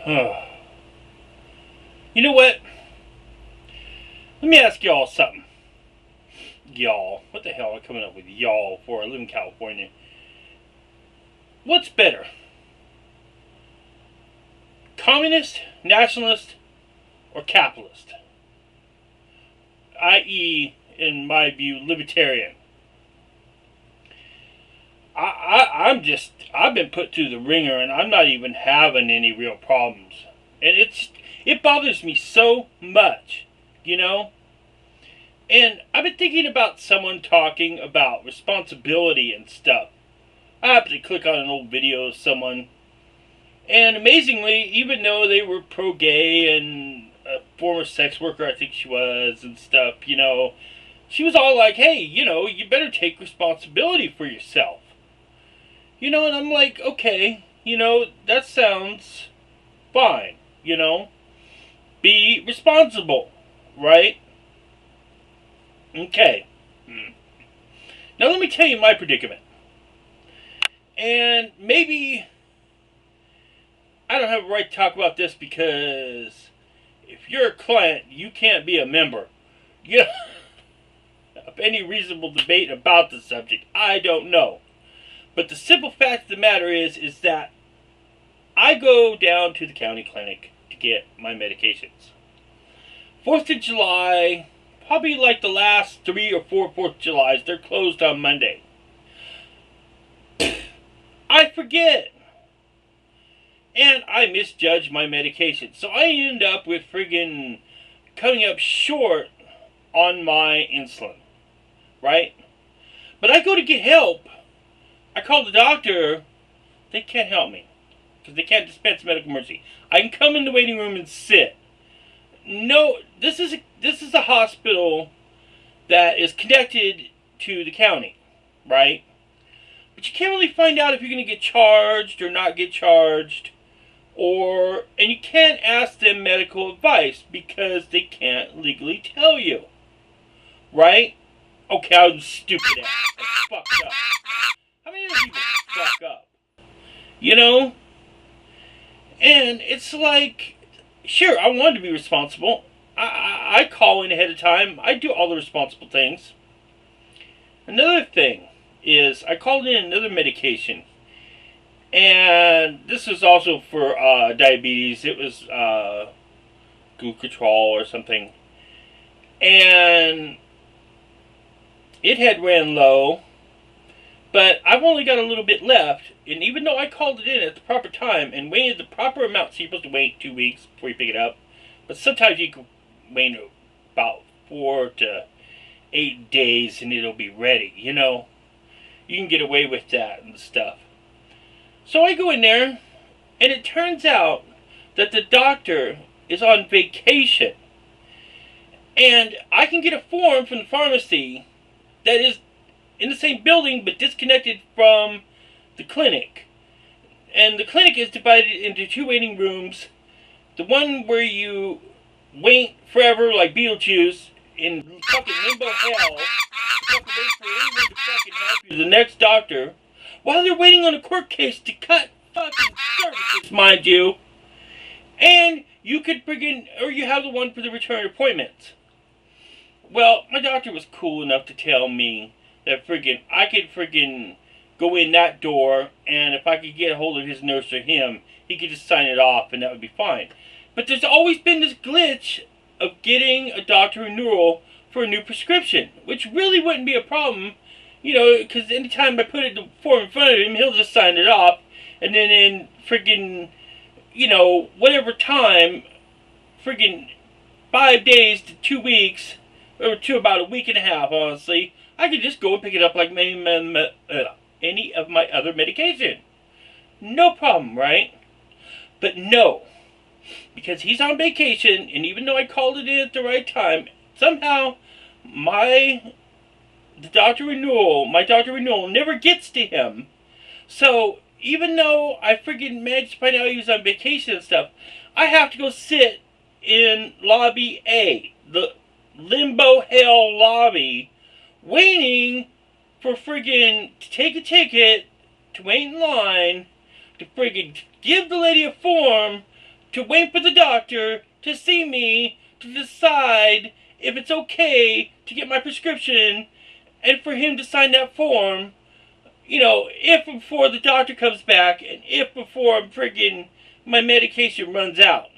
You know what? Let me ask y'all something. Y'all. What the hell am I coming up with y'all for? I live in California. What's better? Communist, nationalist, or capitalist? I.e., in my view, libertarian. I've been put through the ringer and I'm not even having any real problems. And it bothers me so much, you know? And I've been thinking about someone talking about responsibility and stuff. I happened to click on an old video of someone, and amazingly, even though they were pro-gay and a former sex worker, I think she was, and stuff, she was all like, hey, you better take responsibility for yourself. And I'm like, okay, that sounds fine, Be responsible, right? Okay. Now let me tell you my predicament. And maybe I don't have a right to talk about this because if you're a client, you can't be a member. Of any reasonable debate about the subject, I don't know. But the simple fact of the matter is that I go down to the county clinic to get my medications. 4th of July, probably like the last 3 or 4 4th of Julys, they're closed on Monday. I forget. And I misjudge my medication. So I end up with friggin' coming up short on my insulin. Right? But I go to get help. I call the doctor. They can't help me. Because they can't dispense medical emergency. I can come in the waiting room and sit. No, this is a hospital that is connected to the county. Right? But you can't really find out if you're going to get charged or not get charged. And you can't ask them medical advice because they can't legally tell you. Right? Okay, I was stupid ass. I fucked up. How many of you people fuck up? And it's like, sure, I wanted to be responsible. I call in ahead of time. I do all the responsible things. Another thing is I called in another medication. And this is also for diabetes. It was glucotrol or something. And it had ran low. But I've only got a little bit left. And even though I called it in at the proper time and waited the proper amount, so you're supposed to wait 2 weeks before you pick it up. But sometimes you can wait about 4 to 8 days and it'll be ready, You can get away with that and stuff. So I go in there, and it turns out that the doctor is on vacation. And I can get a form from the pharmacy that is in the same building but disconnected from the clinic. And the clinic is divided into 2 waiting rooms. The one where you wait forever like Beetlejuice in fucking limbo hell. You have to wait for anyone to fucking help you. The next doctor. While they're waiting on a court case to cut fucking services, mind you. And you could you have the one for the return appointments. Well, my doctor was cool enough to tell me that I could go in that door, and if I could get a hold of his nurse or him, he could just sign it off, and that would be fine. But there's always been this glitch of getting a doctor renewal for a new prescription, which really wouldn't be a problem. Because anytime I put the form in front of him, he'll just sign it off. And then in whatever time, 5 days to 2 weeks, or to about a week and a half, honestly, I could just go and pick it up like any of my other medication. No problem, right? But no. Because he's on vacation, and even though I called it in at the right time, somehow my doctor renewal never gets to him. So even though I managed to find out he was on vacation and stuff, I have to go sit in lobby A, the limbo hell lobby, waiting for to take a ticket, to wait in line, to give the lady a form, to wait for the doctor to see me to decide if it's okay to get my prescription and for him to sign that form, if before the doctor comes back and if before my medication runs out.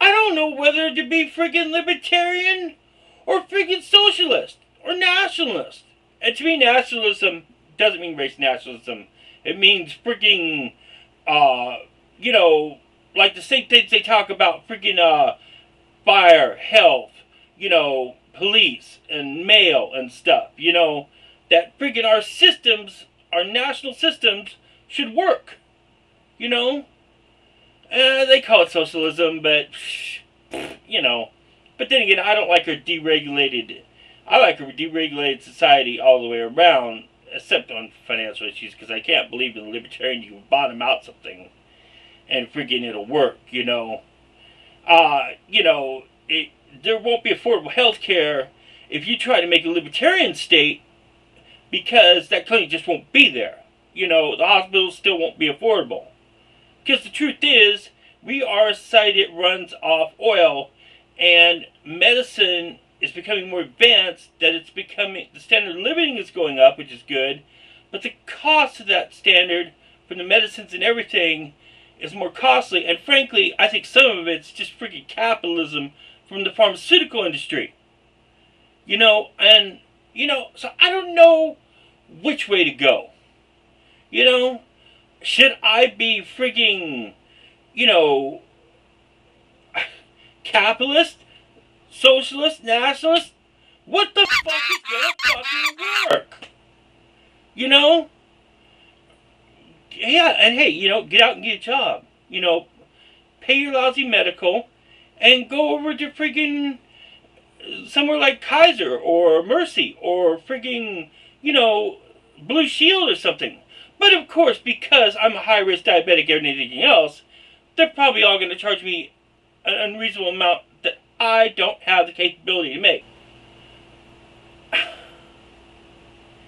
I don't know whether to be libertarian or socialist or nationalist. And to me, nationalism doesn't mean race nationalism. It means like the same things they talk about, fire, health, police and mail and stuff, that our systems, our national systems, should work, they call it socialism, but, but then again, I don't like our deregulated, I like a deregulated society all the way around, except on financial issues, because I can't believe in the libertarian you can bottom out something and it'll work, there won't be affordable health care if you try to make a libertarian state, because that clinic just won't be there. The hospitals still won't be affordable. Because the truth is, we are a society that runs off oil, and medicine is becoming more advanced, that the standard of living is going up, which is good, but the cost of that standard, from the medicines and everything, is more costly, and frankly, I think some of it's just capitalism from the pharmaceutical industry. So I don't know which way to go. Should I be capitalist, socialist, nationalist? What the fuck is gonna fucking work? Yeah, and hey, get out and get a job. Pay your lousy medical and go over to somewhere like Kaiser or Mercy or Blue Shield or something. But of course, because I'm a high-risk diabetic and anything else, they're probably all going to charge me an unreasonable amount that I don't have the capability to make.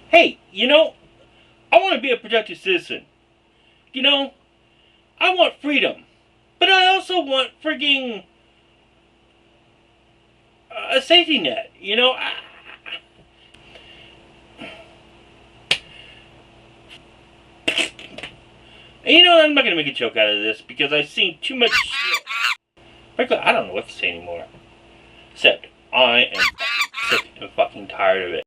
Hey, I want to be a productive citizen. I want freedom. But I also want a safety net. And I'm not going to make a joke out of this because I've seen too much shit. Frankly, I don't know what to say anymore. Except, I am sick and fucking tired of it.